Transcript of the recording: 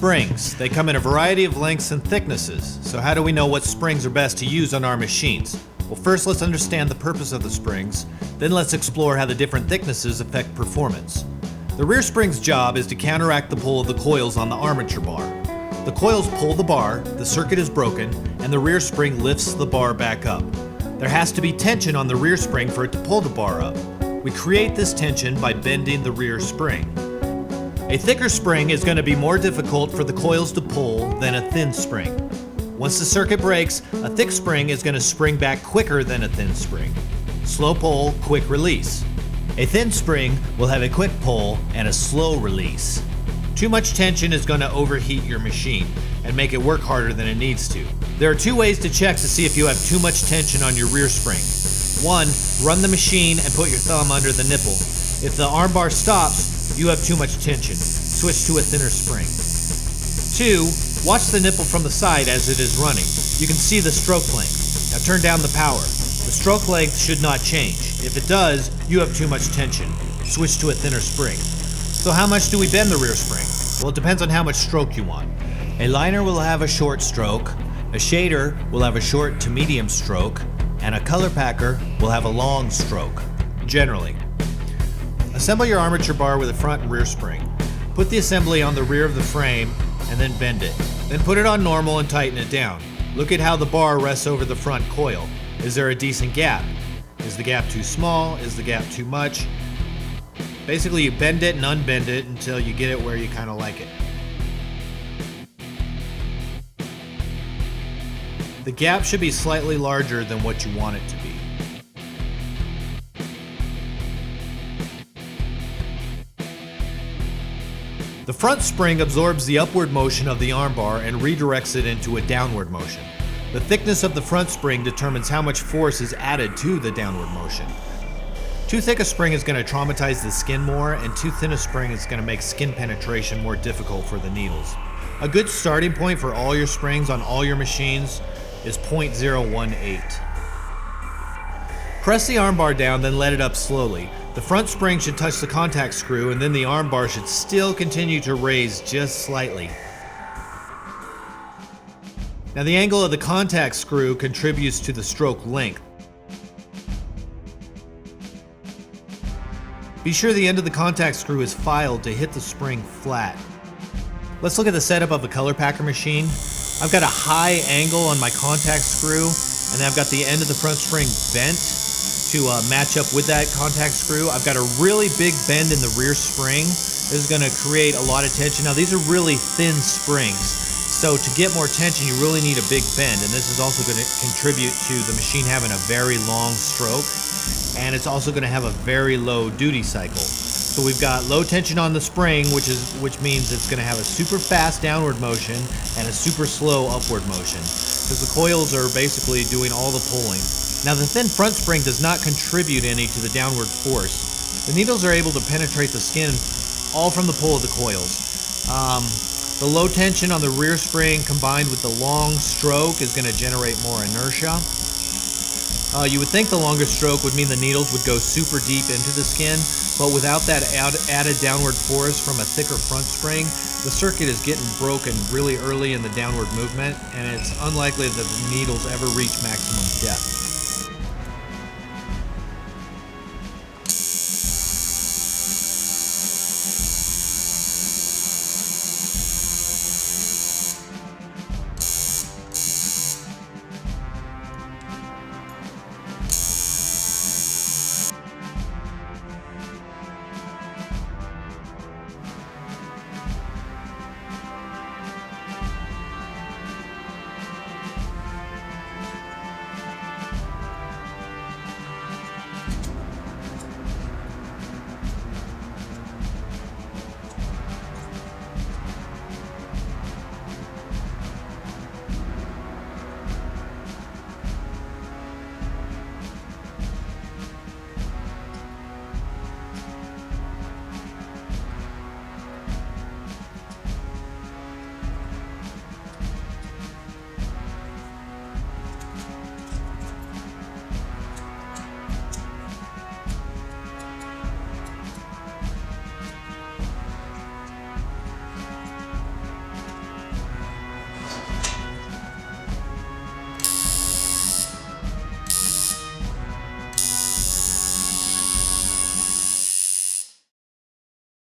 Springs. They come in a variety of lengths and thicknesses. So how do we know what springs are best to use on our machines? Well, first let's understand the purpose of the springs, then let's explore how the different thicknesses affect performance. The rear spring's job is to counteract the pull of the coils on the armature bar. The coils pull the bar, the circuit is broken, and the rear spring lifts the bar back up. There has to be tension on the rear spring for it to pull the bar up. We create this tension by bending the rear spring. A thicker spring is going to be more difficult for the coils to pull than a thin spring. Once the circuit breaks, a thick spring is going to spring back quicker than a thin spring. Slow pull, quick release. A thin spring will have a quick pull and a slow release. Too much tension is going to overheat your machine and make it work harder than it needs to. There are two ways to check to see if you have too much tension on your rear spring. One, run the machine and put your thumb under the nipple. If the armbar stops, you have too much tension. Switch to a thinner spring. Two, watch the nipple from the side as it is running. You can see the stroke length. Now turn down the power. The stroke length should not change. If it does, you have too much tension. Switch to a thinner spring. So how much do we bend the rear spring? Well, it depends on how much stroke you want. A liner will have a short stroke, a shader will have a short to medium stroke, and a color packer will have a long stroke, generally. Assemble your armature bar with a front and rear spring. Put the assembly on the rear of the frame and then bend it. Then put it on normal and tighten it down. Look at how the bar rests over the front coil. Is there a decent gap? Is the gap too small? Is the gap too much? Basically, you bend it and unbend it until you get it where you kind of like it. The gap should be slightly larger than what you want it to be. The front spring absorbs the upward motion of the armbar and redirects it into a downward motion. The thickness of the front spring determines how much force is added to the downward motion. Too thick a spring is going to traumatize the skin more, and too thin a spring is going to make skin penetration more difficult for the needles. A good starting point for all your springs on all your machines is 0.018. Press the armbar down, then let it up slowly. The front spring should touch the contact screw, and then the armbar should still continue to raise just slightly. Now the angle of the contact screw contributes to the stroke length. Be sure the end of the contact screw is filed to hit the spring flat. Let's look at the setup of a color packer machine. I've got a high angle on my contact screw, and then I've got the end of the front spring bent to match up with that contact screw. I've got a really big bend in the rear spring. This is going to create a lot of tension. Now these are really thin springs, so to get more tension you really need a big bend, and this is also going to contribute to the machine having a very long stroke, and it's also going to have a very low duty cycle. So we've got low tension on the spring, which means it's going to have a super fast downward motion and a super slow upward motion, because the coils are basically doing all the pulling. Now the thin front spring does not contribute any to the downward force. The needles are able to penetrate the skin all from the pull of the coils. The low tension on the rear spring combined with the long stroke is going to generate more inertia. You would think the longer stroke would mean the needles would go super deep into the skin, but without that added downward force from a thicker front spring, the circuit is getting broken really early in the downward movement, and it's unlikely that the needles ever reach maximum depth.